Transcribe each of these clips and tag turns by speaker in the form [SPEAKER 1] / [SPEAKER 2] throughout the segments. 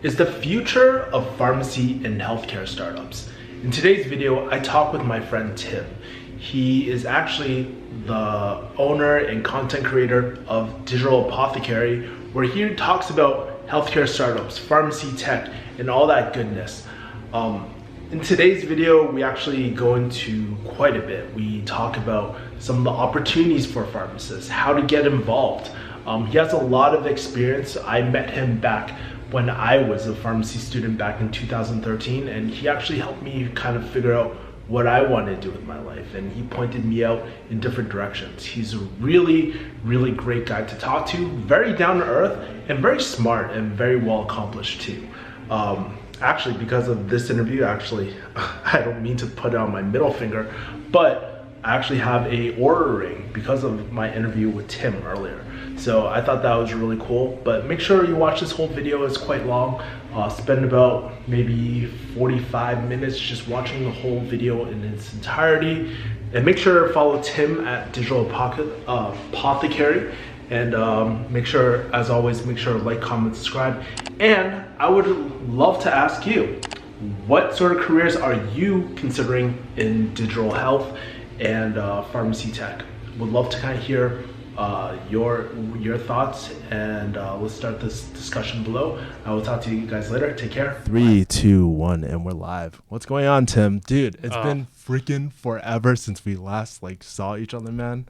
[SPEAKER 1] is the future of pharmacy and healthcare startups. In today's video, I talk with my friend Tim. He is actually the owner and content creator of Digital Apothecary, where he talks about healthcare startups, pharmacy tech, and all that goodness. In today's video, we actually go into quite a bit. We talk about some of the opportunities for pharmacists, how to get involved. He has a lot of experience. I met him back when I was a pharmacy student back in 2013, and he actually helped me kind of figure out what I wanted to do with my life, and he pointed me out in different directions. He's a really, really great guy to talk to, very down to earth, and very smart and very well accomplished too. Actually, because of this interview, I don't mean to put it on my middle finger, but I actually have a Oura ring because of my interview with Tim earlier. So I thought that was really cool, but make sure you watch this whole video. It's quite long. Spend about maybe 45 minutes just watching the whole video in its entirety. And make sure to follow Tim at Digital Apothecary. And make sure, as always, make sure to like, comment, subscribe. And I would love to ask you, what sort of careers are you considering in digital health and pharmacy tech? Would love to kind of hear your thoughts, and let's start this discussion below. I will talk to you guys later. Take care.
[SPEAKER 2] 3, 2, 1, and we're live. What's going on, Tim? Dude, it's been freaking forever since we last saw each other, man.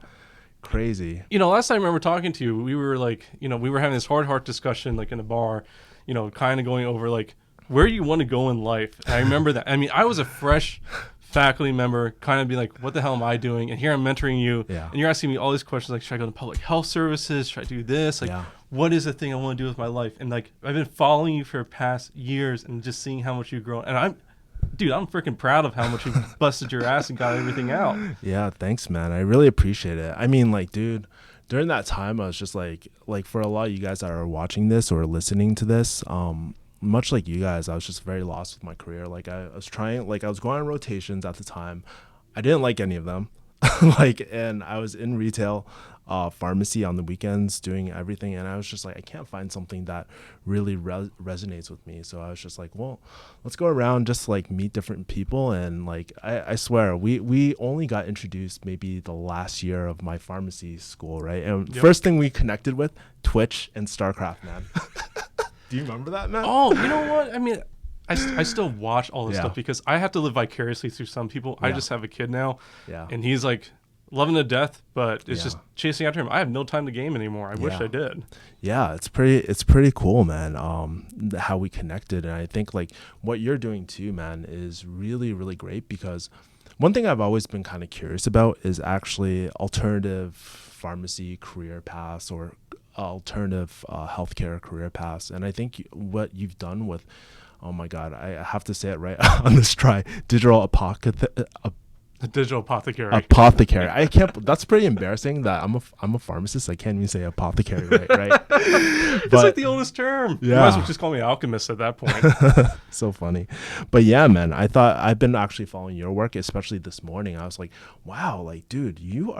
[SPEAKER 2] Crazy.
[SPEAKER 3] Last time I remember talking to you, we were we were having this heart discussion in a bar, kind of going over where you want to go in life. And I remember that. I mean, I was a fresh faculty member, kind of be like, what the hell am I doing? And here I'm mentoring you, and you're asking me all these questions should I go to public health services? Should I do this? What is the thing I want to do with my life? And I've been following you for past years and just seeing how much you've grown. And I'm freaking proud of how much you've busted your ass and got everything out.
[SPEAKER 2] Yeah, thanks, man. I really appreciate it. I mean, dude, during that time, I was just like for a lot of you guys that are watching this or listening to this, much like you guys, I was just very lost with my career. I was going on rotations at the time. I didn't like any of them. And I was in retail, pharmacy on the weekends, doing everything. And I was just I can't find something that really resonates with me. So I was just well, let's go around, just meet different people. And I swear, we only got introduced maybe the last year of my pharmacy school, right? And first thing we connected with, Twitch and StarCraft, man. Do you remember that, man?
[SPEAKER 3] Oh, you know what? I mean, I still watch all this stuff because I have to live vicariously through some people. I just have a kid now, and he's loving to death, but it's just chasing after him. I have no time to game anymore. I wish I did.
[SPEAKER 2] Yeah, it's pretty cool, man. How we connected, and I think what you're doing too, man, is really, really great, because one thing I've always been kind of curious about is actually alternative pharmacy career paths or alternative healthcare career paths. And I think what you've done with, oh my God, I have to say it right on this try, Digital Apothecary. I can't. That's pretty embarrassing. That I'm a pharmacist. I can't even say apothecary, right?
[SPEAKER 3] It's the oldest term. Yeah. You might as well just call me alchemist at that point.
[SPEAKER 2] So funny. But yeah, man, I thought I've been actually following your work, especially this morning. I was like, wow, dude, you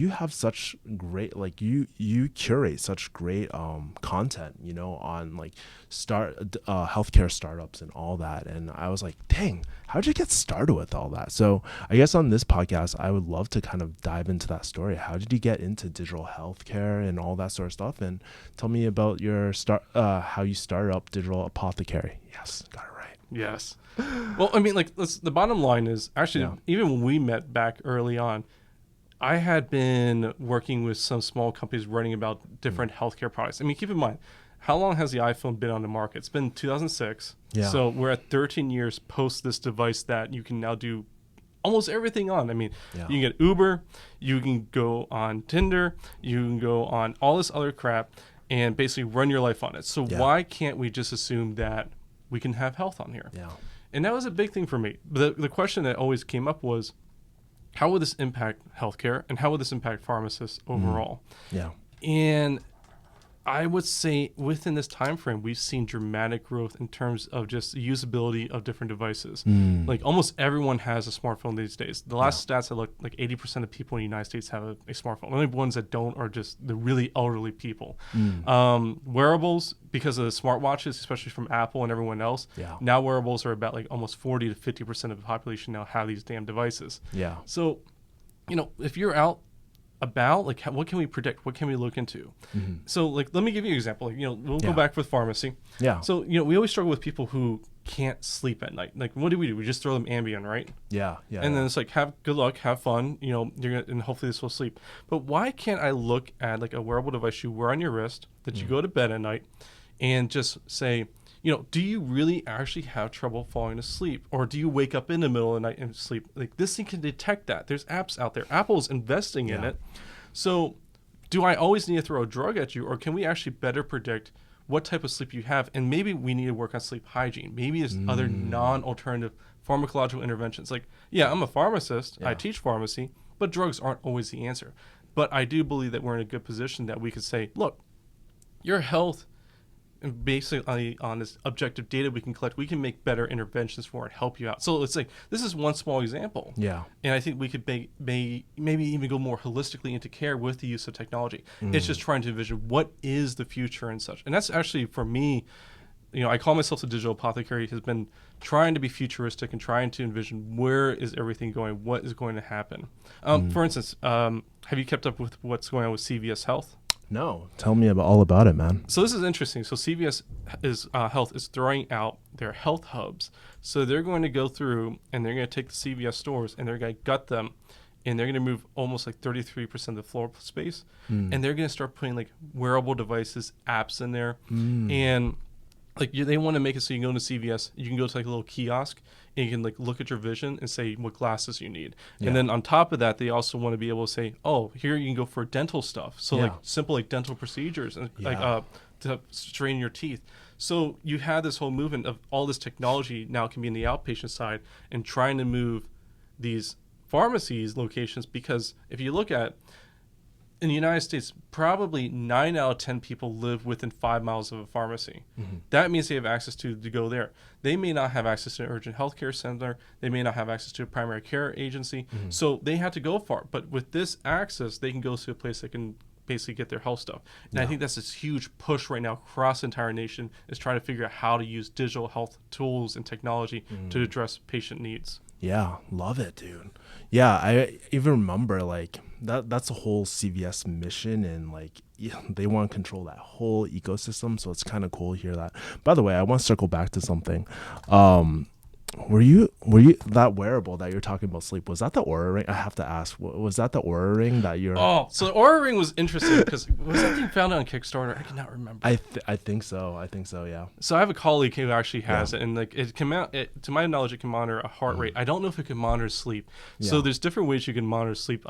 [SPEAKER 2] have such great, you curate such great content, on healthcare startups and all that. And I was like, dang, how'd you get started with all that? So I guess on this podcast, I would love to kind of dive into that story. How did you get into digital healthcare and all that sort of stuff? And tell me about your how you started up Digital Apothecary. Yes, got it right.
[SPEAKER 3] Yes. Well, I mean, the bottom line is actually, even when we met back early on, I had been working with some small companies writing about different healthcare products. I mean, keep in mind, how long has the iPhone been on the market? It's been 2006. Yeah. So we're at 13 years post this device that you can now do almost everything on. I mean, you can get Uber, you can go on Tinder, you can go on all this other crap and basically run your life on it. So why can't we just assume that we can have health on here? Yeah. And that was a big thing for me. The question that always came up was, how would this impact healthcare and how would this impact pharmacists overall? Yeah. And I would say within this time frame, we've seen dramatic growth in terms of just the usability of different devices. Like almost everyone has a smartphone these days. The last stats I looked, like 80% of people in the United States have a smartphone. The only ones that don't are just the really elderly people. Wearables, because of the smartwatches, especially from Apple and everyone else, now wearables are about like almost 40 to 50% of the population now have these damn devices.
[SPEAKER 2] Yeah.
[SPEAKER 3] So, if you're out about like what can we predict, what can we look into? So like let me give you an example. Like, we'll go back with pharmacy. So we always struggle with people who can't sleep at night. Like what do? We just throw them Ambien, right? And then it's like, have good luck, have fun, you're gonna, and hopefully this will sleep. But why can't I look at like a wearable device you wear on your wrist that you go to bed at night and just say, do you really actually have trouble falling asleep? Or do you wake up in the middle of the night and sleep? Like this thing can detect that. There's apps out there. Apple's investing in it. So do I always need to throw a drug at you? Or can we actually better predict what type of sleep you have? And maybe we need to work on sleep hygiene. Maybe there's other non-alternative pharmacological interventions. Like, I'm a pharmacist. I teach pharmacy. But drugs aren't always the answer. But I do believe that we're in a good position that we could say, look, your health, and basically on this objective data we can collect, we can make better interventions for it, help you out. So it's like, this is one small example. And I think we could maybe even go more holistically into care with the use of technology. It's just trying to envision what is the future and such. And that's actually, for me, I call myself the Digital Apothecary, has been trying to be futuristic and trying to envision where is everything going, what is going to happen. For instance, have you kept up with what's going on with CVS Health?
[SPEAKER 2] No, tell me all about it, man.
[SPEAKER 3] So this is interesting. So CVS Health is throwing out their health hubs. So they're going to go through and they're going to take the CVS stores and they're going to gut them, and they're going to move almost like 33% of the floor space, and they're going to start putting like wearable devices, apps in there, and like they want to make it so you can go to CVS, you can go to like a little kiosk, and you can like look at your vision and say what glasses you need. And then on top of that, they also want to be able to say, oh, here you can go for dental stuff. So like simple like dental procedures and like to strain your teeth. So you have this whole movement of all this technology now can be in the outpatient side and trying to move these pharmacies locations, because if you look at in the United States, probably 9 out of 10 people live within 5 miles of a pharmacy. That means they have access to go there. They may not have access to an urgent healthcare center. They may not have access to a primary care agency. So they have to go far. But with this access, they can go to a place that can basically get their health stuff. And I think that's this huge push right now across the entire nation, is trying to figure out how to use digital health tools and technology to address patient needs.
[SPEAKER 2] Yeah, love it, dude. Yeah, I even remember like that's a whole CVS mission, and like they want to control that whole ecosystem. So it's kind of cool to hear that. By the way, I want to circle back to something. Were you that wearable that you're talking about sleep? Was that the Aura Ring? I have to ask. Was that the Aura Ring that you're? Oh,
[SPEAKER 3] so the Aura Ring was interesting because was that thing found on Kickstarter? I cannot remember.
[SPEAKER 2] I think so. Yeah.
[SPEAKER 3] So I have a colleague who actually has it, and like it can to my knowledge, it can monitor a heart rate. I don't know if it can monitor sleep. So there's different ways you can monitor sleep.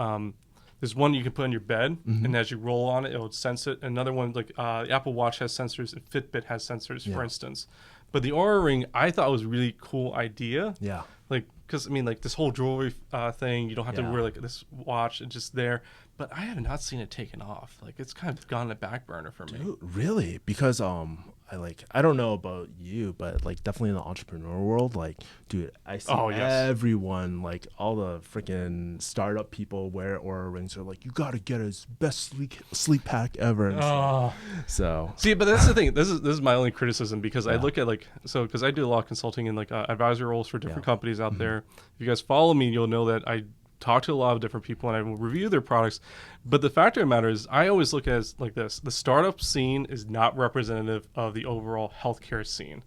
[SPEAKER 3] There's one you can put on your bed, and as you roll on it, it will sense it. Another one, like the Apple Watch has sensors, and Fitbit has sensors, for instance. But the Aura Ring, I thought was a really cool idea.
[SPEAKER 2] Yeah.
[SPEAKER 3] Like, because, I mean, like this whole jewelry thing, you don't have to wear like this watch, it's just there. But I have not seen it taken off. Like, it's kind of gone on the back burner for me.
[SPEAKER 2] Dude, really? Because I don't know about you, but like definitely in the entrepreneur world, like, dude, I see everyone, like all the freaking startup people wear Aura Rings. Are like, you gotta get his best sleep hack ever. And so
[SPEAKER 3] see, but that's the thing. This is my only criticism, because I look at because I do a lot of consulting and like advisory roles for different companies out there. If you guys follow me, you'll know that I talk to a lot of different people and I will review their products. But the fact of the matter is, I always look at it like this: the startup scene is not representative of the overall healthcare scene.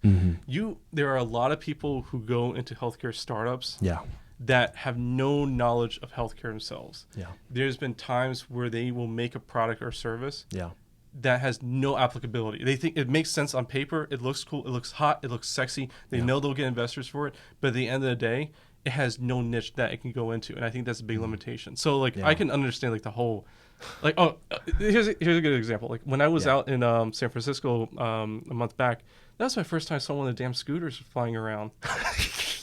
[SPEAKER 3] There are a lot of people who go into healthcare startups that have no knowledge of healthcare themselves. There's been times where they will make a product or service that has no applicability. They think it makes sense on paper, it looks cool, it looks hot, it looks sexy, they know they'll get investors for it, but at the end of the day, it has no niche that it can go into, and I think that's a big limitation. So like I can understand like the whole, like here's a good example. Like when I was out in San Francisco a month back, that was my first time I saw one of the damn scooters flying around.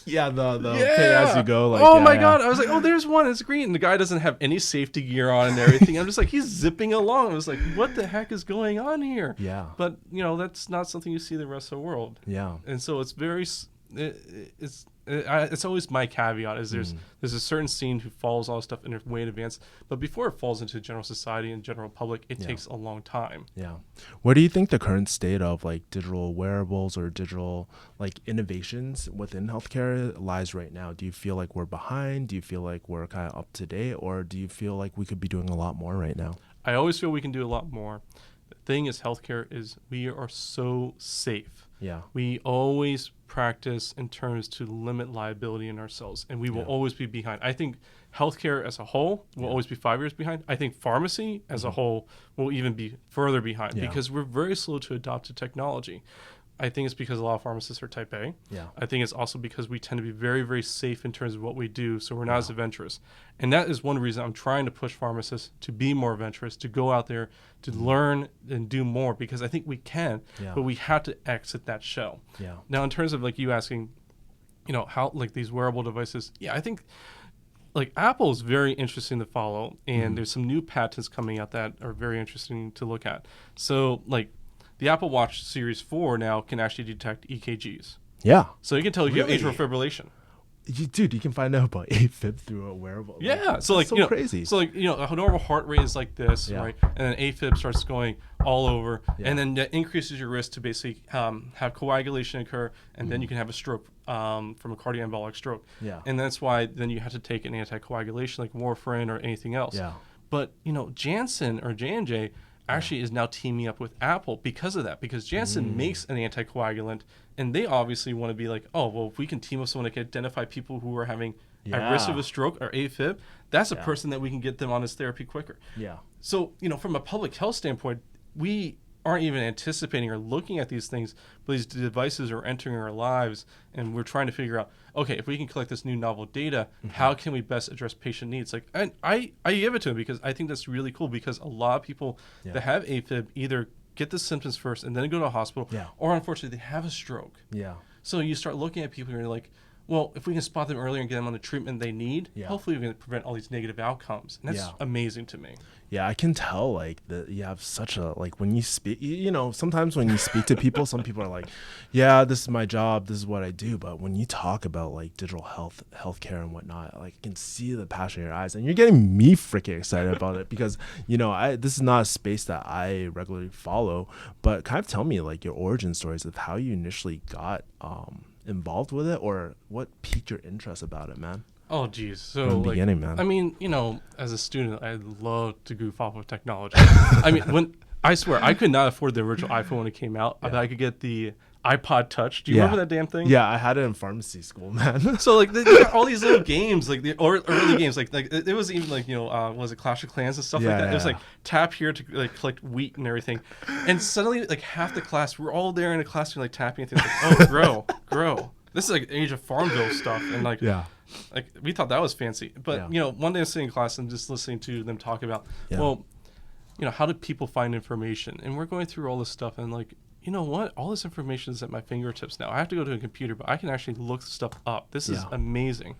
[SPEAKER 2] Yeah, the pay as you go. Like,
[SPEAKER 3] oh my God. I was like, oh, there's one. It's green. And the guy doesn't have any safety gear on and everything. I'm just like, he's zipping along. I was like, what the heck is going on here?
[SPEAKER 2] Yeah.
[SPEAKER 3] But, you know, that's not something you see the rest of the world.
[SPEAKER 2] Yeah.
[SPEAKER 3] And so it's very, it's always my caveat is there's a certain scene who follows all this stuff in way in advance, but before it falls into general society and general public, it takes a long time.
[SPEAKER 2] Yeah. Where do you think the current state of like digital wearables or digital like innovations within healthcare lies right now? Do you feel like we're behind? Do you feel like we're kind of up to date, or do you feel like we could be doing a lot more right now?
[SPEAKER 3] I always feel we can do a lot more. The thing is, healthcare is we are so safe.
[SPEAKER 2] Yeah.
[SPEAKER 3] We always practice in terms to limit liability in ourselves, and we will always be behind. I think healthcare as a whole will always be 5 years behind. I think pharmacy as a whole will even be further behind because we're very slow to adopt to technology. I think it's because a lot of pharmacists are type A.
[SPEAKER 2] Yeah.
[SPEAKER 3] I think it's also because we tend to be very, very safe in terms of what we do, so we're not as adventurous. And that is one reason I'm trying to push pharmacists to be more adventurous, to go out there, to learn and do more, because I think we can, but we have to exit that shell.
[SPEAKER 2] Yeah.
[SPEAKER 3] Now, in terms of like you asking, you know, how like these wearable devices, I think like Apple is very interesting to follow, and there's some new patents coming out that are very interesting to look at. So like, the Apple Watch Series 4 now can actually detect EKGs.
[SPEAKER 2] Yeah.
[SPEAKER 3] So you can tell if you have atrial fibrillation.
[SPEAKER 2] Dude, you can find out about AFib through a wearable.
[SPEAKER 3] Yeah. So like,
[SPEAKER 2] so
[SPEAKER 3] you know,
[SPEAKER 2] crazy.
[SPEAKER 3] So like, you know, a normal heart rate is like this, right? And then AFib starts going all over, and then that increases your risk to basically have coagulation occur, and then you can have a stroke from a cardioembolic stroke.
[SPEAKER 2] Yeah.
[SPEAKER 3] And that's why then you have to take an anticoagulation like warfarin or anything else.
[SPEAKER 2] Yeah.
[SPEAKER 3] But, you know, Janssen or J&J actually is now teaming up with Apple because of that, because Janssen makes an anticoagulant, and they obviously want to be like, oh, well, if we can team up someone that can identify people who are having a risk of a stroke or AFib, that's a person that we can get them on this therapy quicker.
[SPEAKER 2] Yeah.
[SPEAKER 3] So, you know, from a public health standpoint, we aren't even anticipating or looking at these things, but these devices are entering our lives, and we're trying to figure out, okay, if we can collect this new novel data, how can we best address patient needs? Like, and I give it to them because I think that's really cool, because a lot of people that have AFib either get the symptoms first and then go to a hospital, or unfortunately they have a stroke.
[SPEAKER 2] Yeah.
[SPEAKER 3] So you start looking at people and you're like, well, if we can spot them earlier and get them on the treatment they need, hopefully we can prevent all these negative outcomes. And that's amazing to me.
[SPEAKER 2] Yeah, I can tell like that you have such a, like when you speak, you know, sometimes when you speak to people, some people are like, yeah, this is my job, this is what I do. But when you talk about like digital healthcare and whatnot, like I can see the passion in your eyes, and you're getting me freaking excited about it because, you know, this is not a space that I regularly follow, but kind of tell me like your origin stories of how you initially got involved with it, or what piqued your interest about it, man.
[SPEAKER 3] Oh, geez. So,
[SPEAKER 2] From the
[SPEAKER 3] like,
[SPEAKER 2] beginning, man.
[SPEAKER 3] I mean, you know, as a student, I love to goof off of technology. I mean, I swear, I could not afford the original iPhone when it came out. I thought I could get the iPod Touch. Do you remember that damn thing?
[SPEAKER 2] Yeah, I had it in pharmacy school, man.
[SPEAKER 3] So, like, they got all these little games, like, the early games. Like it was even, like, you know, was it Clash of Clans and stuff like that? It was, like, tap here to, like, collect wheat and everything. And suddenly, like, half the class, we're all there in a classroom, like, tapping and things like, oh, grow. This is, like, Age of Farmville stuff. And, like, like, we thought that was fancy. But, you know, one day I was sitting in class and just listening to them talk about, well, you know, how do people find information? And we're going through all this stuff, and, like, you know what? All this information is at my fingertips now. I have to go to a computer, but I can actually look stuff up. This is amazing.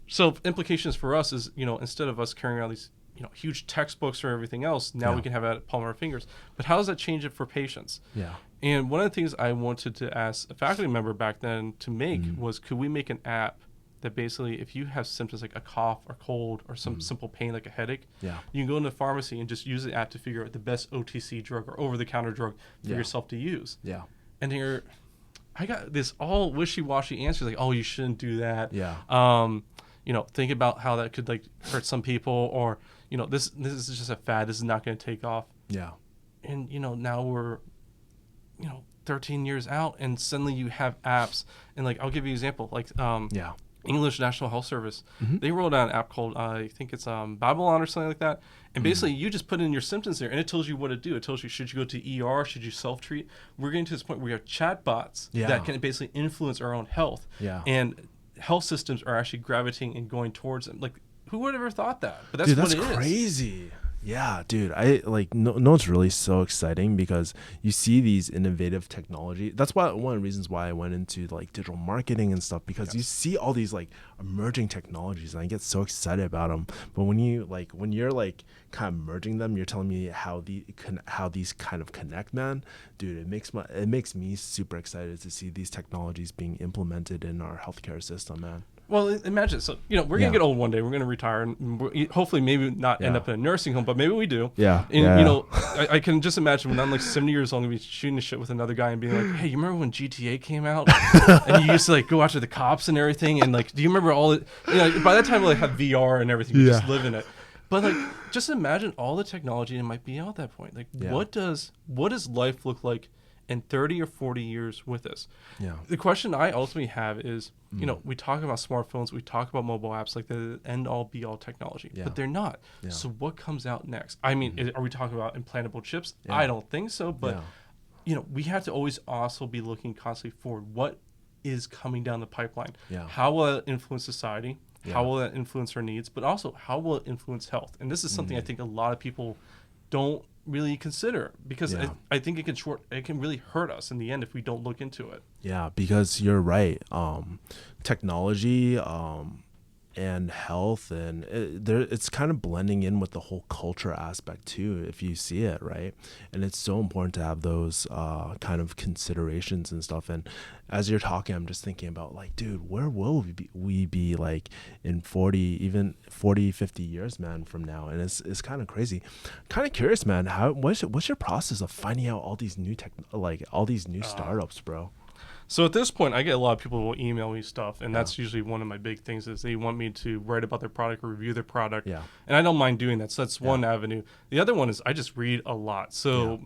[SPEAKER 3] So implications for us is, you know, instead of us carrying around these, you know, huge textbooks or everything else, now we can have it at the palm of our fingers. But how does that change it for patients? Yeah. And one of the things I wanted to ask a faculty member back then to make was, could we make an app that basically, if you have symptoms like a cough or cold or some simple pain like a headache, you can go into the pharmacy and just use the app to figure out the best OTC drug or over-the-counter drug for yourself to use. Yeah. And I got this all wishy-washy answers like, oh, you shouldn't do that. Yeah. You know, think about how that could like hurt some people, or, you know, this is just a fad. This is not going to take off. Yeah. And, you know, now we're, you know, 13 years out, and suddenly you have apps. And, like, I'll give you an example. Like, English National Health Service, they rolled out an app called, I think it's Babylon or something like that. And basically, you just put in your symptoms there, and it tells you what to do. It tells you, should you go to ER? Should you self-treat? We're getting to this point where we have chatbots that can basically influence our own health. Yeah. And health systems are actually gravitating and going towards them. Like, who would have ever thought that? But that's what it is.
[SPEAKER 2] That's crazy. Yeah, dude. I like no it's really so exciting because you see these innovative technology. That's why one of the reasons why I went into like digital marketing and stuff, because you
[SPEAKER 3] Yes.
[SPEAKER 2] see all these like emerging technologies and I get so excited about them. But when you're like kind of merging them, you're telling me how these kind of connect, man. Dude, it makes me super excited to see these technologies being implemented in our healthcare system, man.
[SPEAKER 3] Well, imagine. So, we're
[SPEAKER 2] Yeah.
[SPEAKER 3] gonna get old one day. We're gonna retire, and hopefully, maybe not end
[SPEAKER 2] Yeah.
[SPEAKER 3] up in a nursing home, but maybe we do.
[SPEAKER 2] Yeah.
[SPEAKER 3] And
[SPEAKER 2] Yeah.
[SPEAKER 3] I can just imagine when I'm like 70 years old, I'm gonna be shooting the shit with another guy and being like, "Hey, you remember when GTA came out? And you used to like go after the cops and everything? And like, do you remember all it? By that time, we like have VR and everything. We
[SPEAKER 2] Yeah.
[SPEAKER 3] just live in it. But like, just imagine all the technology that might be out at that point. Like,
[SPEAKER 2] Yeah.
[SPEAKER 3] what does life look like in 30 or 40 years with this?
[SPEAKER 2] Yeah.
[SPEAKER 3] The question I ultimately have is, we talk about smartphones, we talk about mobile apps like the end-all be-all technology,
[SPEAKER 2] Yeah.
[SPEAKER 3] but they're not.
[SPEAKER 2] Yeah.
[SPEAKER 3] So what comes out next? I mean, are we talking about implantable chips?
[SPEAKER 2] Yeah.
[SPEAKER 3] I don't think so, but
[SPEAKER 2] Yeah.
[SPEAKER 3] we have to always also be looking constantly forward. What is coming down the pipeline?
[SPEAKER 2] Yeah.
[SPEAKER 3] How will it influence society?
[SPEAKER 2] Yeah.
[SPEAKER 3] How will that influence our needs? But also, how will it influence health? And this is something I think a lot of people don't really consider, because
[SPEAKER 2] Yeah.
[SPEAKER 3] I think it can really hurt us in the end if we don't look into it.
[SPEAKER 2] Yeah, because you're right. Technology and health and it's kind of blending in with the whole culture aspect too, if you see it, right? And it's so important to have those kind of considerations and stuff. And as you're talking, I'm just thinking about like, dude, where will we be like in 50 years, man, from now? And it's kind of crazy. Kind of curious, man, what's your process of finding out all these new startups, bro?
[SPEAKER 3] So at this point, I get a lot of people who will email me stuff, and that's usually one of my big things is they want me to write about their product or review their product.
[SPEAKER 2] Yeah.
[SPEAKER 3] And I don't mind doing that. So that's one avenue. The other one is I just read a lot. So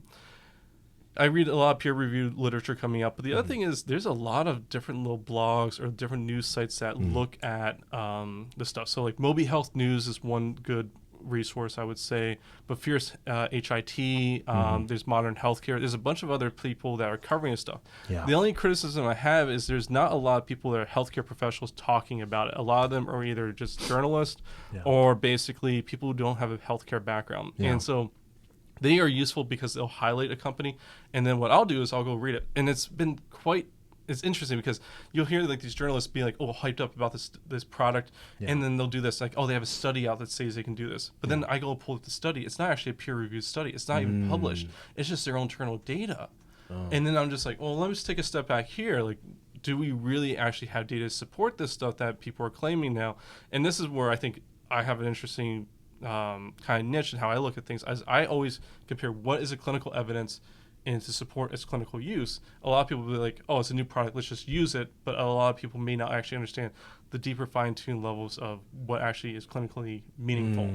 [SPEAKER 3] I read a lot of peer-reviewed literature coming up. But the other thing is there's a lot of different little blogs or different news sites that look at the stuff. So like Moby Health News is one good resource, I would say, but Fierce HIT, there's Modern Healthcare, there's a bunch of other people that are covering this stuff. The only criticism I have is there's not a lot of people that are healthcare professionals talking about it. A lot of them are either just journalists or basically people who don't have a healthcare background. And so they are useful because they'll highlight a company, and then what I'll do is I'll go read it. And it's interesting because you'll hear like these journalists be like, oh, hyped up about this product, and then they'll do this like, oh, they have a study out that says they can do this. But then I go pull up the study. It's not actually a peer-reviewed study. It's not even published. It's just their own internal data. And then I'm just like, well, let me just take a step back here. Like, do we really actually have data to support this stuff that people are claiming now? And this is where I think I have an interesting kind of niche in how I look at things. As I always compare what is the clinical evidence and to support its clinical use. A lot of people will be like, oh, it's a new product, let's just use it. But a lot of people may not actually understand the deeper fine-tuned levels of what actually is clinically meaningful.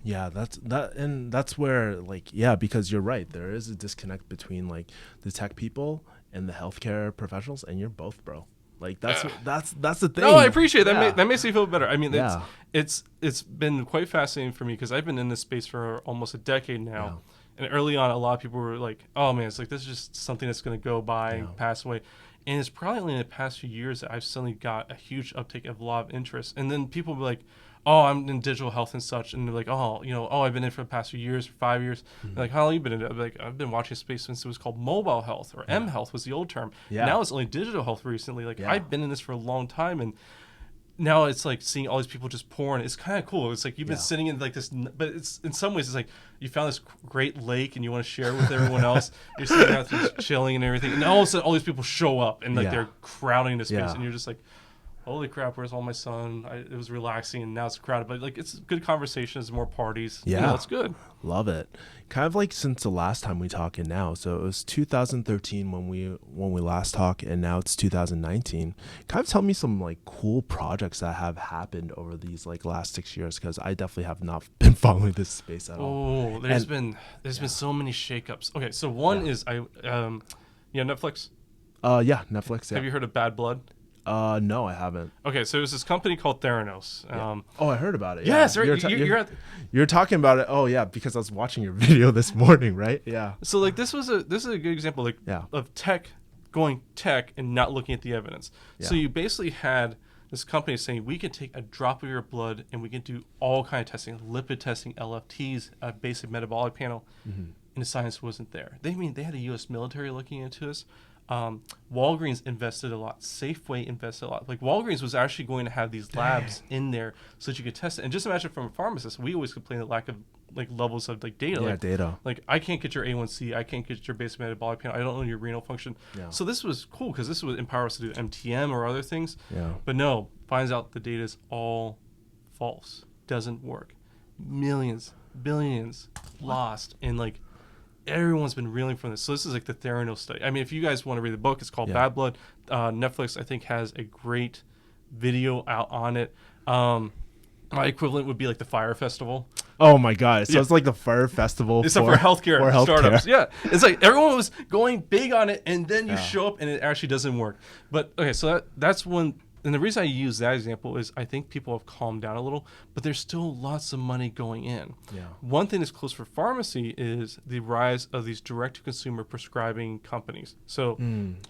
[SPEAKER 2] Yeah, that's where like, yeah, because you're right. There is a disconnect between like the tech people and the healthcare professionals, and you're both, bro. Like that's the thing.
[SPEAKER 3] No, I appreciate that. That makes me feel better. I mean,
[SPEAKER 2] Yeah.
[SPEAKER 3] it's been quite fascinating for me because I've been in this space for almost a decade now. And early on, a lot of people were like, oh man, it's like this is just something that's going to go by and pass away. And it's probably only in the past few years that I've suddenly got a huge uptake of a lot of interest. And then people will be like, oh, I'm in digital health and such. And they're like, oh, I've been in for the past few years, 5 years. They're like, how long have you been in it? I'm like, I've been watching space since it was called mobile health, or M-health was the old term. Now it's only digital health recently. Like I've been in this for a long time, and now it's like seeing all these people just pouring. It's kind of cool. It's like you've been sitting in like this, but it's in some ways it's like you found this great lake and you want to share it with everyone else. You're sitting out there just chilling and everything, and all of a sudden all these people show up and like they're crowding the space, and you're just like, holy crap, where's all my sun? It was relaxing, and now it's crowded. But like, it's good conversations, more parties.
[SPEAKER 2] Yeah,
[SPEAKER 3] it's good.
[SPEAKER 2] Love it. Kind of like since the last time we talked, and now, so it was 2013 when we last talked, and now it's 2019. Kind of tell me some like cool projects that have happened over these like last 6 years, because I definitely have not been following this space at all.
[SPEAKER 3] Oh, there's been so many shakeups. Okay, so one is Netflix.
[SPEAKER 2] Netflix.
[SPEAKER 3] Have you heard of Bad Blood?
[SPEAKER 2] No, I haven't.
[SPEAKER 3] Okay, so there's this company called Theranos.
[SPEAKER 2] Oh, I heard about it.
[SPEAKER 3] Yes,
[SPEAKER 2] yeah.
[SPEAKER 3] right.
[SPEAKER 2] You're talking about it. Oh, yeah, because I was watching your video this morning, right? Yeah.
[SPEAKER 3] So like this is a good example of tech going tech and not looking at the evidence. So you basically had this company is saying we can take a drop of your blood and we can do all kind of testing, lipid testing, LFTs, a basic metabolic panel, and the science wasn't there. They had the U.S. military looking into us. Walgreens invested a lot. Safeway invested a lot. Like Walgreens was actually going to have these labs in there so that you could test it. And just imagine from a pharmacist, we always complain the lack of like levels of like data.
[SPEAKER 2] Yeah,
[SPEAKER 3] like,
[SPEAKER 2] data.
[SPEAKER 3] Like I can't get your A1C, I can't get your basic metabolic panel, I don't know your renal function.
[SPEAKER 2] Yeah.
[SPEAKER 3] So this was cool because this would empower us to do MTM or other things.
[SPEAKER 2] Yeah.
[SPEAKER 3] But no, finds out the data is all false. Doesn't work. Millions, billions lost, and like everyone's been reeling from this. So this is like the Theranos study. I mean, if you guys want to read the book, it's called Bad Blood. Netflix, I think, has a great video out on it. My equivalent would be like the Fire Festival.
[SPEAKER 2] Oh my God! So it's like the Fire Festival,
[SPEAKER 3] except for healthcare startups. Yeah, it's like everyone was going big on it, and then you show up and it actually doesn't work. But okay, so that's one. And the reason I use that example is I think people have calmed down a little, but there's still lots of money going in.
[SPEAKER 2] Yeah.
[SPEAKER 3] One thing that's close for pharmacy is the rise of these direct-to-consumer prescribing companies. So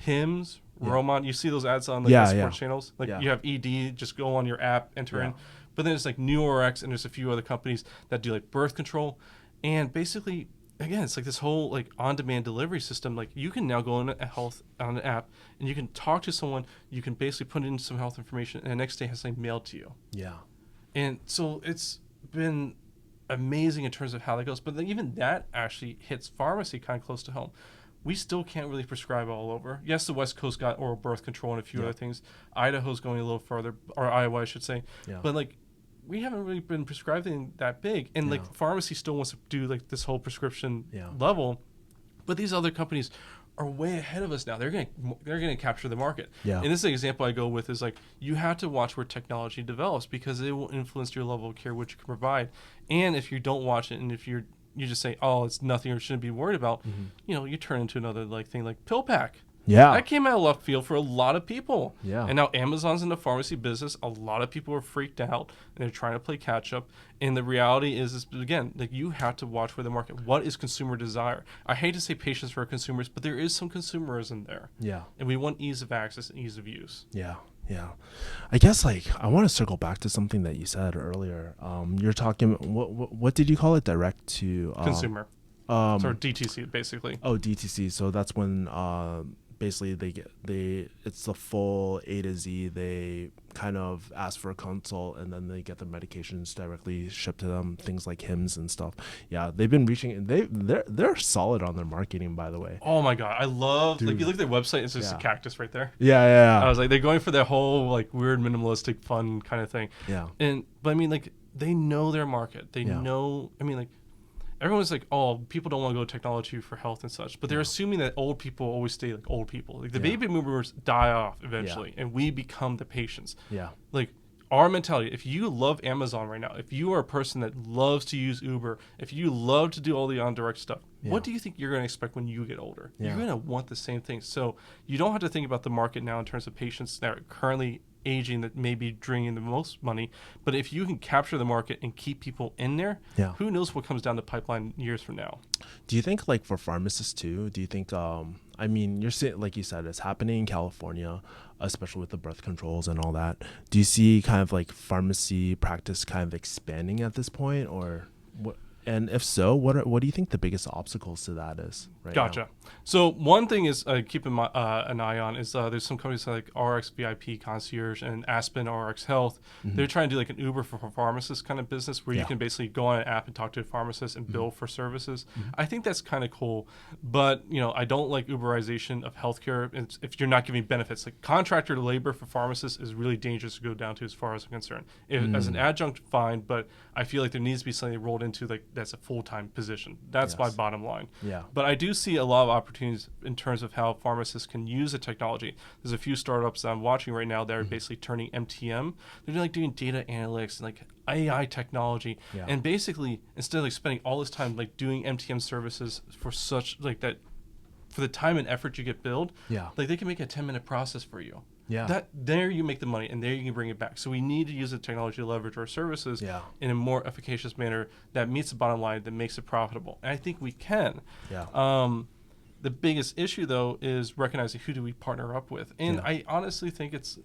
[SPEAKER 3] Hims, Roman, you see those ads on the sports channels? Like you have ED, just go on your app, enter in. But then it's like NuRx, and there's a few other companies that do like birth control. And basically, again, it's like this whole like on-demand delivery system. Like you can now go on a health on an app and you can talk to someone. You can basically put in some health information, and the next day has something mailed to you. Yeah. And so it's been amazing in terms of how that goes. But then even that actually hits pharmacy kind of close to home. We still can't really prescribe all over. Yes, the West Coast got oral birth control and a few other things. Idaho's going a little further, or Iowa, I should say. Yeah. But like, we haven't really been prescribing that big, and like pharmacy still wants to do like this whole prescription level, but these other companies are way ahead of us now. They're gonna capture the market. Yeah. And this is an example I go with is like you have to watch where technology develops because it will influence your level of care, which you can provide. And if you don't watch it, and if you just say, oh, it's nothing or shouldn't be worried about, you turn into another like thing like pill pack. Yeah. That came out of left field for a lot of people. Yeah. And now Amazon's in the pharmacy business. A lot of people are freaked out and they're trying to play catch up. And the reality is again, like you have to watch where the market, what is consumer desire? I hate to say patients for consumers, but there is some consumerism there. Yeah. And we want ease of access and ease of use. Yeah. Yeah. I guess like I want to circle back to something that you said earlier. You're talking, what did you call it? Direct to consumer. So DTC basically.
[SPEAKER 2] Oh, DTC. So that's when basically it's the full A to Z. They kind of ask for a consult and then they get the medications directly shipped to them, things like Hims and stuff. Yeah, they've been reaching, they're solid on their marketing, by the way.
[SPEAKER 3] Oh my God, I love, like you look at their website, it's just a cactus right there.
[SPEAKER 2] Yeah.
[SPEAKER 3] I was like, they're going for their whole like weird minimalistic fun kind of thing. Yeah. But I mean, like they know their market. They know, I mean, like everyone's like, oh, people don't want to go to technology for health and such, but they're assuming that old people always stay like old people. Like the baby boomers die off eventually, and we become the patients. Yeah. Like our mentality, if you love Amazon right now, if you are a person that loves to use Uber, if you love to do all the on-direct stuff, what do you think you're going to expect when you get older? Yeah. You're going to want the same thing. So you don't have to think about the market now in terms of patients that are currently aging that may be bringing the most money, but if you can capture the market and keep people in there, who knows what comes down the pipeline years from now.
[SPEAKER 2] Do you think like for pharmacists too, do you think I mean, you're saying, like you said, it's happening in California, especially with the birth controls and all that. Do you see kind of like pharmacy practice kind of expanding at this point, or what? And if so, what do you think the biggest obstacles to that is right
[SPEAKER 3] Gotcha.
[SPEAKER 2] now?
[SPEAKER 3] So one thing is keep an eye on is there's some companies like RX VIP Concierge and Aspen RX Health. They're trying to do like an Uber for pharmacists kind of business where you can basically go on an app and talk to a pharmacist and bill for services. I think that's kind of cool, but I don't like Uberization of healthcare. If you're not giving benefits, like contractor labor for pharmacists is really dangerous to go down to as far as I'm concerned. As an adjunct, fine, but I feel like there needs to be something rolled into like that's a full-time position. That's my bottom line. Yeah. But I do see a lot of opportunities in terms of how pharmacists can use the technology. There's a few startups that I'm watching right now that are basically turning MTM. They're doing data analytics and like AI technology. Yeah. And basically, instead of like spending all this time like doing MTM services for such like that, for the time and effort you get billed, like they can make a 10-minute process for you. Yeah. There you make the money and there you can bring it back. So we need to use the technology to leverage our services in a more efficacious manner that meets the bottom line, that makes it profitable. And I think we can. Yeah. The biggest issue though is recognizing who do we partner up with. And I honestly think it's,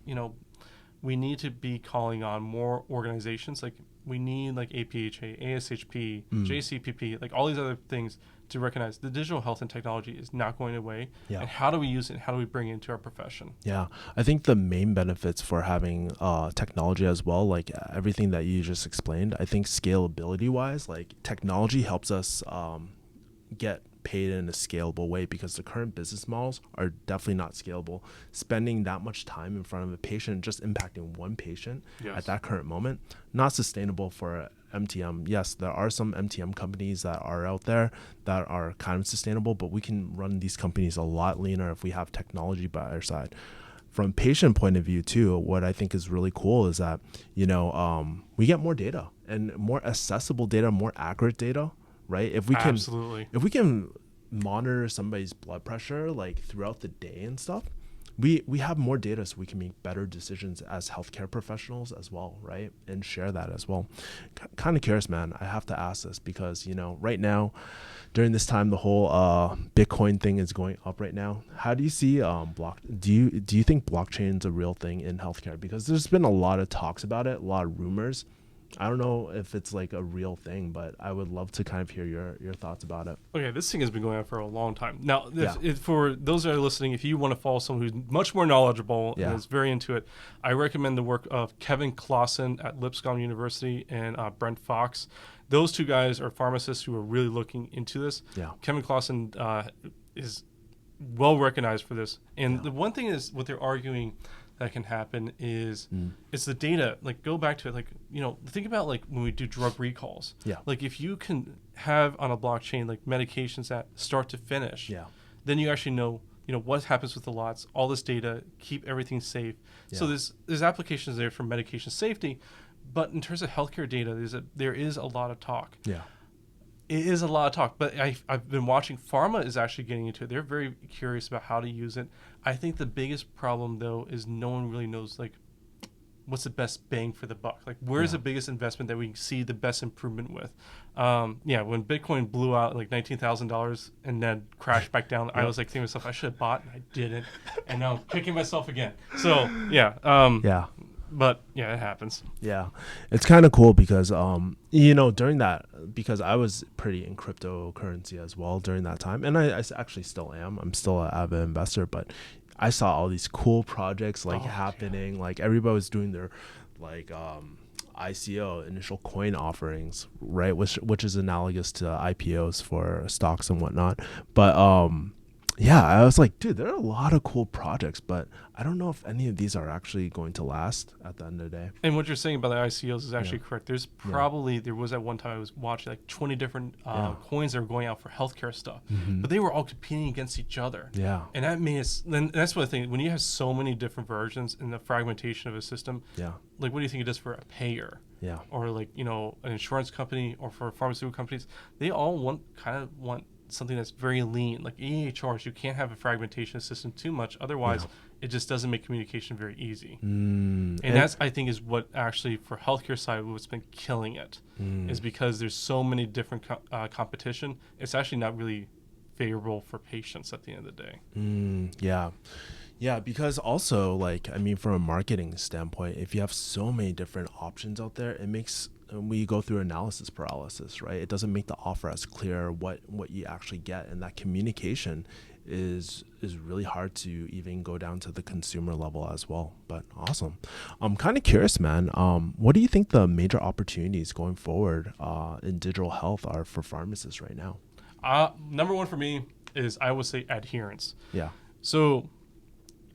[SPEAKER 3] we need to be calling on more organizations. Like we need like APHA, ASHP, JCPP, like all these other things to recognize the digital health and technology is not going away.
[SPEAKER 2] Yeah.
[SPEAKER 3] And how do we use it? And how do we bring it into our profession?
[SPEAKER 2] Yeah, I think the main benefits for having technology as well, like everything that you just explained, I think scalability wise, like technology helps us get paid in a scalable way, because the current business models are definitely not scalable. Spending that much time in front of a patient, just impacting one patient at that current moment, not sustainable for MTM. Yes, there are some MTM companies that are out there that are kind of sustainable, but we can run these companies a lot leaner if we have technology by our side. From patient point of view too, what I think is really cool is that, we get more data and more accessible data, more accurate data, right? If we can monitor somebody's blood pressure like throughout the day and stuff, we have more data, so we can make better decisions as healthcare professionals as well, right? And share that as well. Kind of curious, man. I have to ask this because, right now, during this time, the whole Bitcoin thing is going up right now. How do you see do you think blockchain is a real thing in healthcare? Because there's been a lot of talks about it, a lot of rumors. I don't know if it's like a real thing, but I would love to kind of hear your thoughts about it.
[SPEAKER 3] Okay, this thing has been going on for a long time. Now, for those that are listening, if you want to follow someone who's much more knowledgeable and is very into it, I recommend the work of Kevin Clausen at Lipscomb University and Brent Fox. Those two guys are pharmacists who are really looking into this.
[SPEAKER 2] Yeah.
[SPEAKER 3] Kevin Clausen is well recognized for this. And the one thing is what they're arguing that can happen is it's the data. Like, go back to it. Like, think about like when we do drug recalls.
[SPEAKER 2] Yeah.
[SPEAKER 3] Like if you can have on a blockchain like medications that start to finish, then you actually know what happens with the lots, all this data, keep everything safe. Yeah. So there's applications there for medication safety, but in terms of healthcare data, there is a lot of talk.
[SPEAKER 2] Yeah.
[SPEAKER 3] It is a lot of talk, but I've been watching. Pharma is actually getting into it. They're very curious about how to use it. I think the biggest problem, though, is no one really knows, like, what's the best bang for the buck? Like, where's the biggest investment that we can see the best improvement with? When Bitcoin blew out like $19,000 and then crashed back down, I was like thinking to myself, I should have bought, and I didn't. And now I'm kicking myself again. So, But it happens. Yeah,
[SPEAKER 2] it's kind of cool because during that, because I was pretty in cryptocurrency as well during that time, and I actually still am. I'm still an avid investor, but I saw all these cool projects happening. Yeah. Like everybody was doing their ICO, initial coin offerings, right? Which is analogous to IPOs for stocks and whatnot. But I was like, dude, there are a lot of cool projects, but I don't know if any of these are actually going to last at the end of the day.
[SPEAKER 3] And what you're saying about the ICOs is actually correct. There's probably, there was at one time I was watching like 20 different coins that were going out for healthcare stuff, but they were all competing against each other. Yeah. And that made us, then that's what I think, when you have so many different versions and the fragmentation of a system, like what do you think it does for a payer? Yeah. Or like, an insurance company or for pharmaceutical companies, they all want something that's very lean. Like EHRs, you can't have a fragmentation system too much. Otherwise, it just doesn't make communication very easy. And that's, I think, is what actually, for healthcare side, what's been killing it, is because there's so many different competition. It's actually not really favorable for patients at the end of the day.
[SPEAKER 2] Yeah, because also, from a marketing standpoint, if you have so many different options out there, it makes... we go through analysis paralysis, right? It doesn't make the offer as clear what you actually get, and that communication is really hard to even go down to the consumer level as well. But awesome. I'm kind of curious, man. What do you think the major opportunities going forward in digital health are for pharmacists right now?
[SPEAKER 3] Number one for me is, I would say, adherence.
[SPEAKER 2] Yeah.
[SPEAKER 3] So,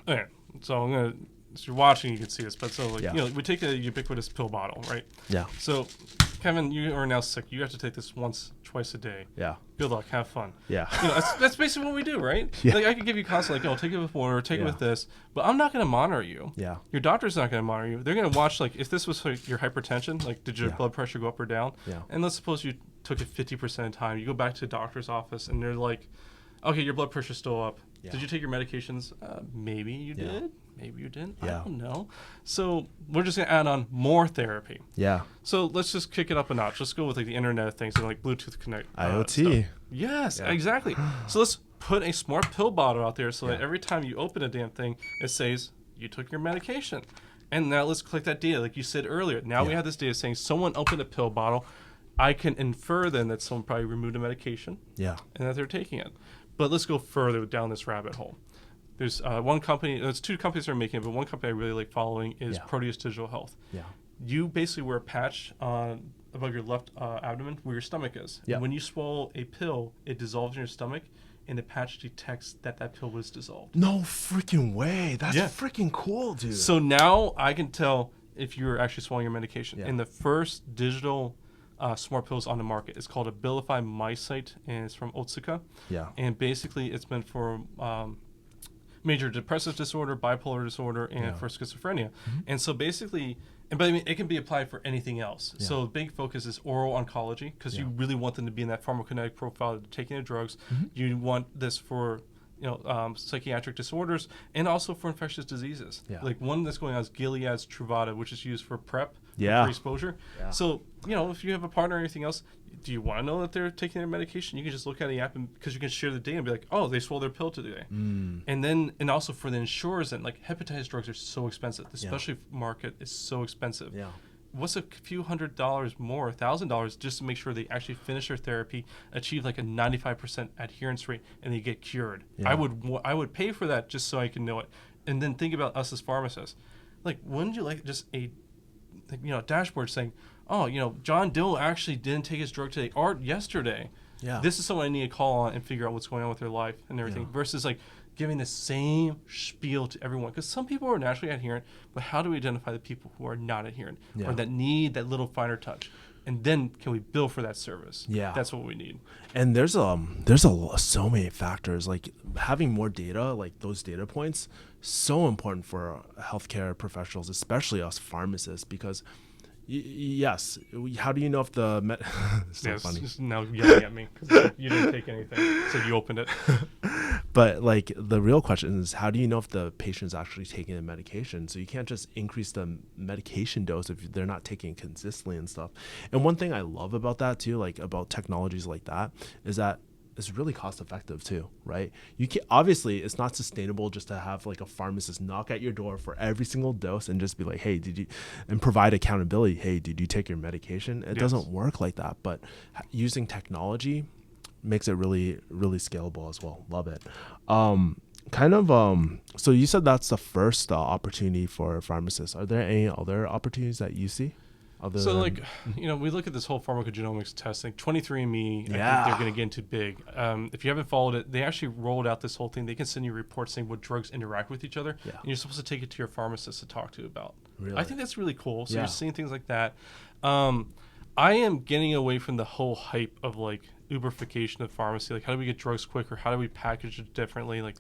[SPEAKER 3] okay. So I'm gonna. If you're watching, you can see this, but we take a ubiquitous pill bottle, right? Yeah. So, Kevin, you are now sick. You have to take this twice a day. Yeah. Good luck. Have fun. Yeah. That's basically what we do, right? Yeah. Like I could give you constantly, take it with water, take it with this, but I'm not going to monitor you. Yeah. Your doctor's not going to monitor you. They're going to watch, if this was your hypertension, did your blood pressure go up or down? Yeah. And let's suppose you took it 50% of the time. You go back to the doctor's office, and they're like, okay, your blood pressure's still up. Yeah. Did you take your medications? Maybe you did. Maybe you didn't. Yeah. I don't know. So we're just going to add on more therapy. Yeah. So let's just kick it up a notch. Let's go with the Internet of Things and Bluetooth connect.
[SPEAKER 2] IoT.
[SPEAKER 3] Yes, exactly. So let's put a smart pill bottle out there so that every time you open a damn thing, it says you took your medication. And now let's collect that data. Like you said earlier, now we have this data saying someone opened a pill bottle. I can infer then that someone probably removed a medication and that they're taking it. But let's go further down this rabbit hole. There's one company, there's two companies that are making it, but one company I really like following is Proteus Digital Health. You basically wear a patch above your left abdomen where your stomach is. And when you swallow a pill, it dissolves in your stomach, and the patch detects that pill was dissolved.
[SPEAKER 2] No freaking way. That's freaking cool, dude.
[SPEAKER 3] So now I can tell if you're actually swallowing your medication. And the first digital smart pills on the market is called Abilify MySight, and it's from Otsuka. And basically it's meant for major depressive disorder, bipolar disorder, and for schizophrenia. And so basically, but I mean, it can be applied for anything else. So the big focus is oral oncology, because you really want them to be in that pharmacokinetic profile that they're taking the drugs. You want this for psychiatric disorders and also for infectious diseases. Like one that's going on is Gilead's Truvada, which is used for PrEP, pre-exposure. So, if you have a partner or anything else, do you want to know that they're taking their medication? You can just look at the app, because you can share the data and be like, oh, they swallowed their pill today. And also for the insurers, and like hepatitis drugs are so expensive. The specialty market is so expensive. What's a few $100 more, $1,000, just to make sure they actually finish their therapy, achieve like a 95% adherence rate, and they get cured? I would pay for that just so I can know it. And then think about us as pharmacists. Like, wouldn't you like just a dashboard saying, oh, John Doe actually didn't take his drug today or yesterday. This is someone I need to call on and figure out what's going on with their life and everything, versus like giving the same spiel to everyone. Because some people are naturally adherent, but how do we identify the people who are not adherent or that need that little finer touch? And then can we bill for that service? That's what we need.
[SPEAKER 2] And there's so many factors. Like having more data, like those data points, so important for healthcare professionals, especially us pharmacists, because yes, how do you know if the so funny.
[SPEAKER 3] Just now yelling at me because you didn't take anything, so you opened it.
[SPEAKER 2] But like the real question is, how do you know if the patient's actually taking the medication? So you can't just increase the medication dose if they're not taking it consistently and stuff. And one thing I love about that too, like about technologies like that, is that it's really cost effective too, right? You can obviously it's not sustainable just to have like a pharmacist knock at your door for every single dose and just be like, hey, and provide accountability. Hey, did you take your medication? It doesn't work like that. But using technology makes it really, really scalable as well. Love it. So you said that's the first opportunity for pharmacists. Are there any other opportunities that you see?
[SPEAKER 3] We look at this whole pharmacogenomics testing. 23andMe, I think they're going to get into big. If you haven't followed it, they actually rolled out this whole thing. They can send you reports saying what drugs interact with each other, and you're supposed to take it to your pharmacist to talk to about. Really? I think that's really cool. So you're seeing things like that. I am getting away from the whole hype of like Uberification of pharmacy. Like, how do we get drugs quicker? How do we package it differently? Like,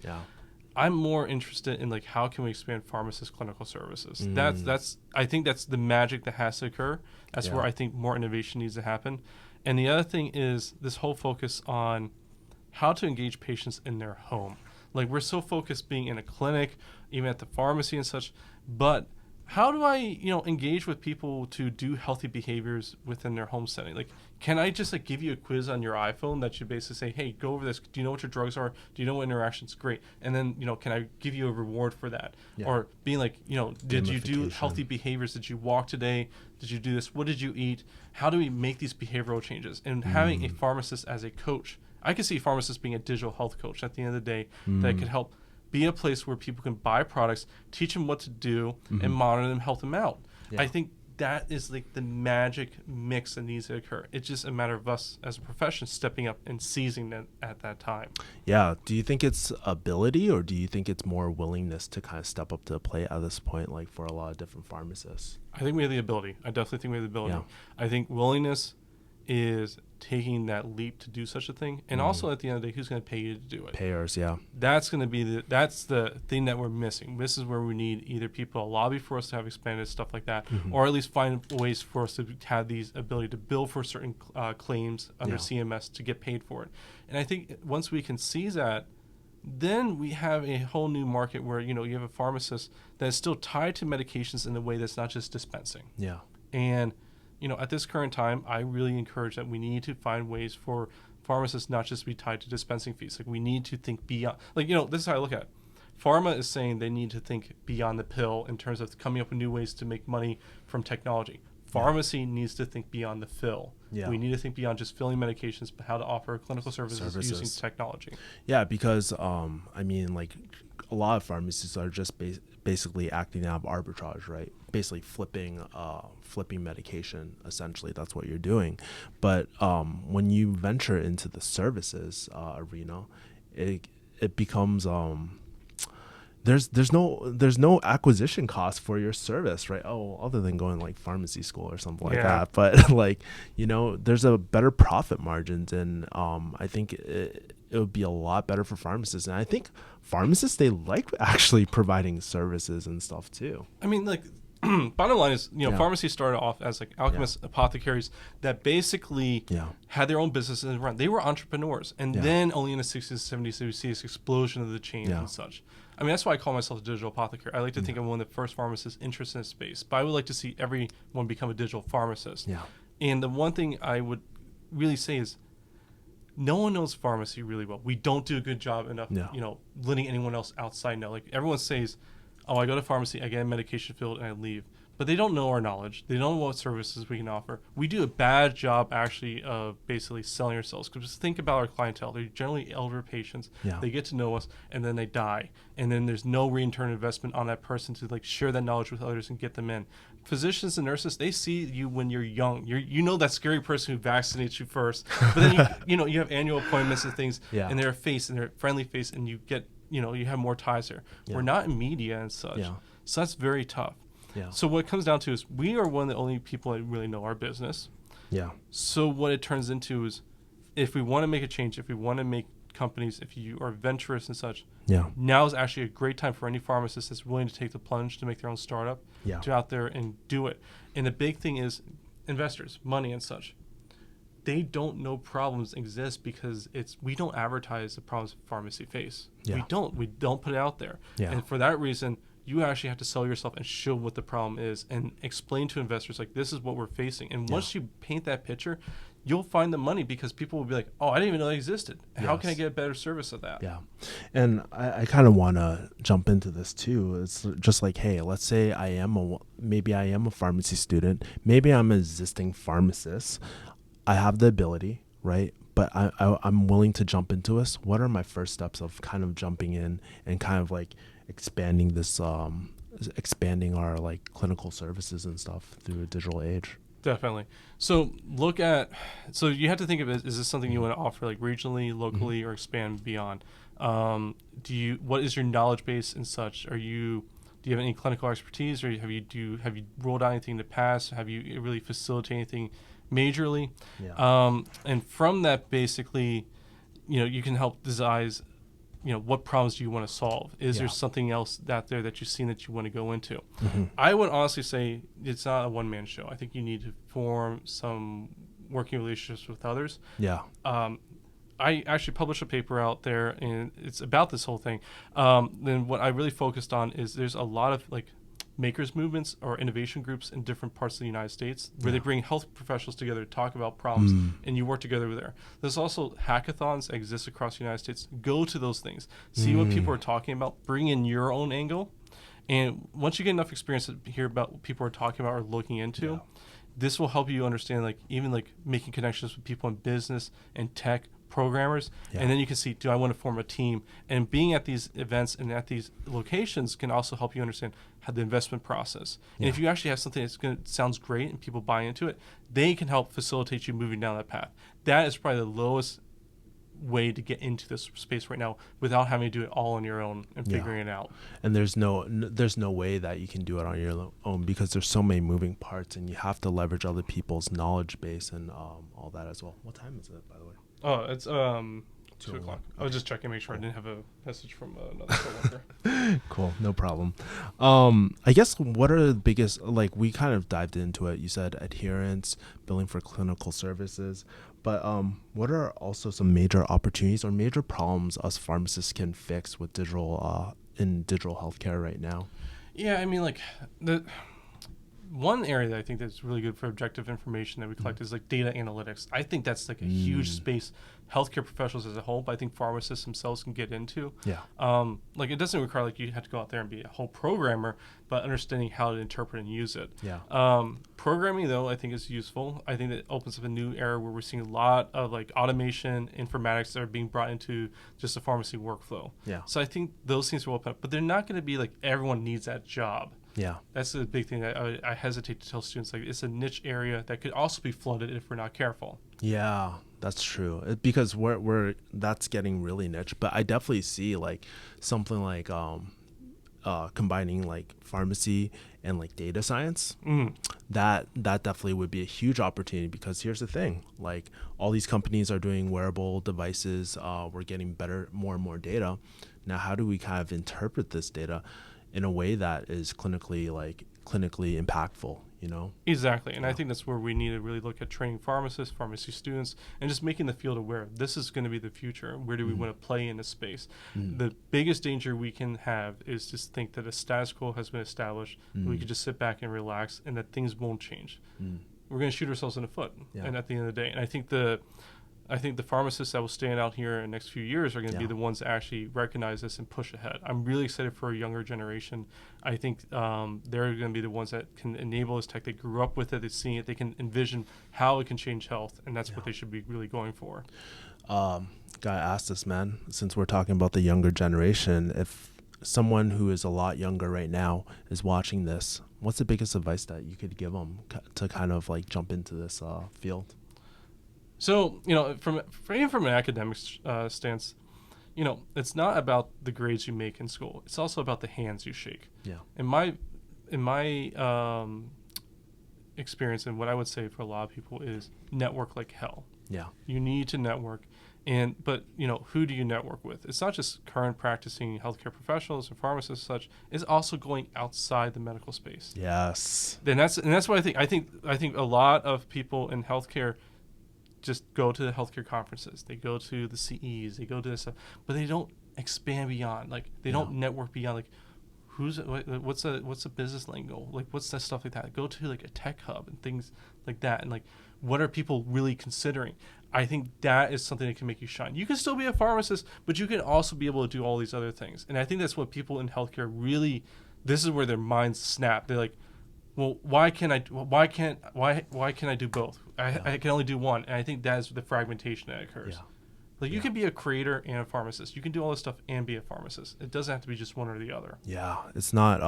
[SPEAKER 3] I'm more interested in like how can we expand pharmacist clinical services. That's I think that's the magic that has to occur. That's where I think more innovation needs to happen. And the other thing is this whole focus on how to engage patients in their home. Like we're so focused being in a clinic, even at the pharmacy and such, but how do I, engage with people to do healthy behaviors within their home setting? Like, can I just like give you a quiz on your iPhone that you basically say, hey, go over this. Do you know what your drugs are? Do you know what interactions? Great. And then, can I give you a reward for that? Or being like, did you do healthy behaviors? Did you walk today? Did you do this? What did you eat? How do we make these behavioral changes? And having a pharmacist as a coach, I could see pharmacists being a digital health coach at the end of the day that could help be a place where people can buy products, teach them what to do, and monitor them, help them out. I think that is like the magic mix that needs to occur. It's just a matter of us as a profession stepping up and seizing that at that time.
[SPEAKER 2] Yeah. Do you think it's ability, or do you think it's more willingness to kind of step up to the plate at this point, like for a lot of different pharmacists?
[SPEAKER 3] I think we have the ability. I definitely think we have the ability. I think willingness is taking that leap to do such a thing, and also at the end of the day, who's going to pay you to do it?
[SPEAKER 2] Payers,
[SPEAKER 3] That's going to be that's the thing that we're missing. This is where we need either people to lobby for us to have expanded stuff like that, or at least find ways for us to have these ability to bill for certain claims under CMS to get paid for it. And I think once we can seize that, then we have a whole new market where you have a pharmacist that is still tied to medications in a way that's not just dispensing. And at this current time, I really encourage that we need to find ways for pharmacists not just to be tied to dispensing fees. Like we need to think beyond. Like, this is how I look at it. Pharma is saying they need to think beyond the pill in terms of coming up with new ways to make money from technology. Pharmacy needs to think beyond the fill.
[SPEAKER 2] Yeah.
[SPEAKER 3] We need to think beyond just filling medications, but how to offer clinical services. Using technology.
[SPEAKER 2] Yeah, because I mean, like a lot of pharmacies are just basically acting out of arbitrage, right? Basically flipping medication. Essentially, that's what you're doing. But when you venture into the services arena, it becomes there's no acquisition cost for your service, right? Oh, other than going like pharmacy school or something like that. But like, you know, there's a better profit margins, and I think it would be a lot better for pharmacists. And I think pharmacists, they like actually providing services and stuff too.
[SPEAKER 3] I mean, like, bottom line is, you know, pharmacy started off as like alchemists, apothecaries that basically had their own businesses and run. They were entrepreneurs, and then only in the 60s and 70s we see this explosion of the chains and such. I mean, that's why I call myself a digital apothecary. I like to think I'm one of the first pharmacists interested in space, but I would like to see everyone become a digital pharmacist. Yeah. And the one thing I would really say is, no one knows pharmacy really well. We don't do a good job enough, you know, letting anyone else outside know. Like everyone says, oh, I go to pharmacy, I get a medication filled, and I leave. But they don't know our knowledge. They don't know what services we can offer. We do a bad job actually of basically selling ourselves. Because think about our clientele. They're generally elder patients. Yeah. They get to know us, and then they die. And then there's no return investment on that person to like share that knowledge with others and get them in. Physicians and nurses, they see you when you're young. You know that scary person who vaccinates you first. But then you know you have annual appointments and things, and they're a face and they're a friendly face, and you get, you know, you have more ties there. We're not in media and such. So that's very tough. Yeah. So what it comes down to is we are one of the only people that really know our business. Yeah. So what it turns into is, if we want to make a change, if we want to make companies, if you are venturous and such, now is actually a great time for any pharmacist that's willing to take the plunge to make their own startup, to out there and do it. And the big thing is investors, money and such. They don't know problems exist because we don't advertise the problems pharmacy face. We don't put it out there. And for that reason, you actually have to sell yourself and show what the problem is and explain to investors, like, this is what we're facing. And once you paint that picture, you'll find the money, because people will be like, oh, I didn't even know that existed. How can I get a better service of that? Yeah.
[SPEAKER 2] And I kind of want to jump into this too. It's just like, hey, let's say maybe I am a pharmacy student. Maybe I'm an existing pharmacist. I have the ability, right? But I'm willing to jump into this. What are my first steps of kind of jumping in and kind of like expanding expanding our like clinical services and stuff through a digital age?
[SPEAKER 3] Definitely. So you have to think of it, is this something you want to offer like regionally, locally, or expand beyond? What is your knowledge base and such? Do you have any clinical expertise, or have you rolled out anything in the past? Have you really facilitated anything majorly? And from that, basically, you know, you can help devise, you know, what problems do you want to solve? Is there something else out there that you've seen that you want to go into? I would honestly say it's not a one-man show. I think you need to form some working relationships with others. I actually published a paper out there, and it's about this whole thing. Then what I really focused on is there's a lot of like makers movements or innovation groups in different parts of the United States where they bring health professionals together to talk about problems, and you work together with there. There's also hackathons that exist across the United States. Go to those things, see what people are talking about, bring in your own angle, and once you get enough experience to hear about what people are talking about or looking into, this will help you understand, like, even like making connections with people in business and tech, programmers, and then you can see, do I want to form a team? And being at these events and at these locations can also help you understand how the investment process. And if you actually have something sounds great and people buy into it, they can help facilitate you moving down that path. That is probably the lowest way to get into this space right now without having to do it all on your own and figuring it out.
[SPEAKER 2] And there's no way that you can do it on your own, because there's so many moving parts, and you have to leverage other people's knowledge base and all that as well. What time is it, by the way?
[SPEAKER 3] Oh, it's 2 o'clock. I was just checking, make sure I didn't have a message from another coworker.
[SPEAKER 2] Cool, no problem. I guess what are the biggest, like, we kind of dived into it. You said adherence, billing for clinical services, but what are also some major opportunities or major problems us pharmacists can fix with digital healthcare right now?
[SPEAKER 3] Yeah, I mean, like, one area that I think that's really good for objective information that we collect is like data analytics. I think that's like a huge space healthcare professionals as a whole, but I think pharmacists themselves can get into.
[SPEAKER 2] Yeah.
[SPEAKER 3] Like it doesn't require like you have to go out there and be a whole programmer, but understanding how to interpret and use it.
[SPEAKER 2] Yeah.
[SPEAKER 3] Programming though, I think is useful. I think that opens up a new era where we're seeing a lot of like automation, informatics that are being brought into just the pharmacy workflow.
[SPEAKER 2] Yeah.
[SPEAKER 3] So I think those things will open up, but they're not going to be like everyone needs that job.
[SPEAKER 2] Yeah.
[SPEAKER 3] That's the big thing that I hesitate to tell students. Like it's a niche area that could also be flooded if we're not careful.
[SPEAKER 2] Yeah, that's true. Because we're that's getting really niche. But I definitely see like something like combining like pharmacy and like data science. That definitely would be a huge opportunity, because here's the thing: like all these companies are doing wearable devices. We're getting more and more data. Now, how do we kind of interpret this data in a way that is clinically impactful, you know?
[SPEAKER 3] Exactly. And I think that's where we need to really look at training pharmacists, pharmacy students, and just making the field aware. This is going to be the future. Where do we want to play in this space? The biggest danger we can have is just think that a status quo has been established, that we could just sit back and relax, and that things won't change. We're going to shoot ourselves in the foot. And at the end of the day, and I think the pharmacists that will stand out here in the next few years are going to be the ones that actually recognize this and push ahead. I'm really excited for a younger generation. I think they're going to be the ones that can enable this tech. They grew up with it. They've seen it. They can envision how it can change health, and that's what they should be really going for.
[SPEAKER 2] Gotta ask this, man, since we're talking about the younger generation, if someone who is a lot younger right now is watching this, what's the biggest advice that you could give them to kind of like jump into this field?
[SPEAKER 3] So, from an academic stance, it's not about the grades you make in school. It's also about the hands you shake.
[SPEAKER 2] Yeah.
[SPEAKER 3] In my experience, and what I would say for a lot of people is network like hell.
[SPEAKER 2] Yeah.
[SPEAKER 3] You need to network. But who do you network with? It's not just current practicing healthcare professionals and pharmacists and such. It's also going outside the medical space.
[SPEAKER 2] Yes.
[SPEAKER 3] And that's what I think a lot of people in healthcare just go to the healthcare conferences. They go to the CEs. They go to this stuff, but they don't expand beyond. Like they don't network beyond. Like what's a business lingo? Like what's that stuff like that? Go to like a tech hub and things like that. And like what are people really considering? I think that is something that can make you shine. You can still be a pharmacist, but you can also be able to do all these other things. And I think that's what people in healthcare really. This is where their minds snap. They're like, well, why can't I do both? I can only do one. And I think that is the fragmentation that occurs. Yeah. Like you can be a creator and a pharmacist. You can do all this stuff and be a pharmacist. It doesn't have to be just one or the other.
[SPEAKER 2] Yeah. It's not,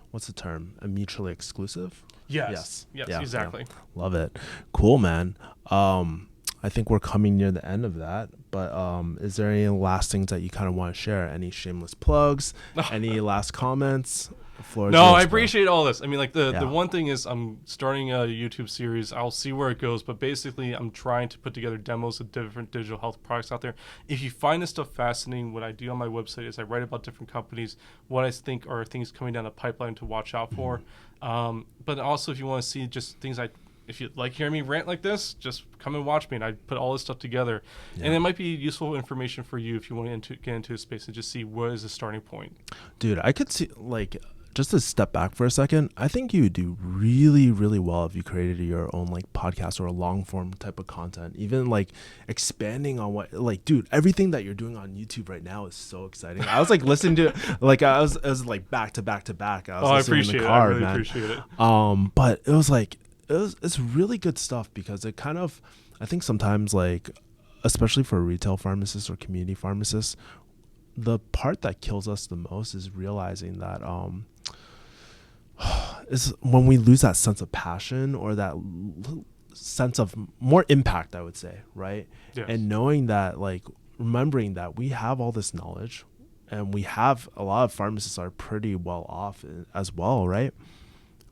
[SPEAKER 2] what's the term? Mutually exclusive?
[SPEAKER 3] Yes,
[SPEAKER 2] yeah,
[SPEAKER 3] exactly.
[SPEAKER 2] Yeah. Love it. Cool, man. I think we're coming near the end of that, but is there any last things that you kind of want to share? Any shameless plugs? Any last comments?
[SPEAKER 3] I appreciate all this. I mean, like the one thing is I'm starting a YouTube series. I'll see where it goes, but basically I'm trying to put together demos of different digital health products out there. If you find this stuff fascinating, what I do on my website is I write about different companies, what I think are things coming down the pipeline to watch out for. But also if you want to see just things if you like hearing me rant like this, just come and watch me, and I put all this stuff together. Yeah. And it might be useful information for you if you want to get into a space and just see what is the starting point.
[SPEAKER 2] Dude, I could see, like, just to step back for a second, I think you would do really, really well if you created your own like podcast or a long form type of content. Even like expanding on what, like, dude, everything that you're doing on YouTube right now is so exciting. I was like listening to, like, I was like back to back to back. I appreciate in the car,
[SPEAKER 3] it. I really appreciate it.
[SPEAKER 2] But it was like, it's really good stuff, because it kind of, I think sometimes, like, especially for retail pharmacists or community pharmacists, the part that kills us the most is realizing that is when we lose that sense of passion or that sense of more impact, I would say, right?
[SPEAKER 3] Yes.
[SPEAKER 2] And knowing that, like, remembering that we have all this knowledge, and we have a lot of pharmacists are pretty well off as well, right?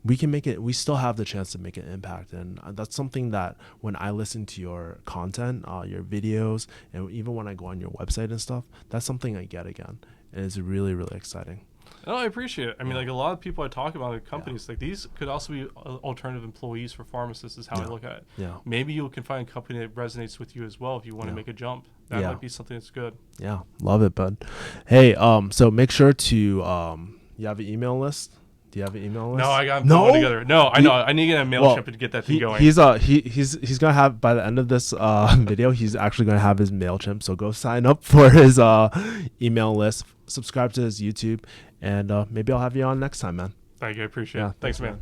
[SPEAKER 2] We can make it, we still have the chance to make an impact. And that's something that when I listen to your content, your videos, and even when I go on your website and stuff, that's something I get again. And it's really, really exciting.
[SPEAKER 3] Oh, I appreciate it. I mean, like a lot of people I talk about in companies, like these could also be alternative employees for pharmacists is how I look at it. Yeah. Maybe you can find a company that resonates with you as well if you want to make a jump. That might be something that's good.
[SPEAKER 2] Yeah. Love it, bud. Hey, so make sure to, you have an email list? Do you have an email list?
[SPEAKER 3] No, I got one together. No, I know. I need to get a MailChimp to get that thing going.
[SPEAKER 2] He's gonna have, by the end of this video, he's actually gonna have his MailChimp. So go sign up for his email list, subscribe to his YouTube, and maybe I'll have you on next time, man.
[SPEAKER 3] Thank you. I appreciate it. Thanks, man.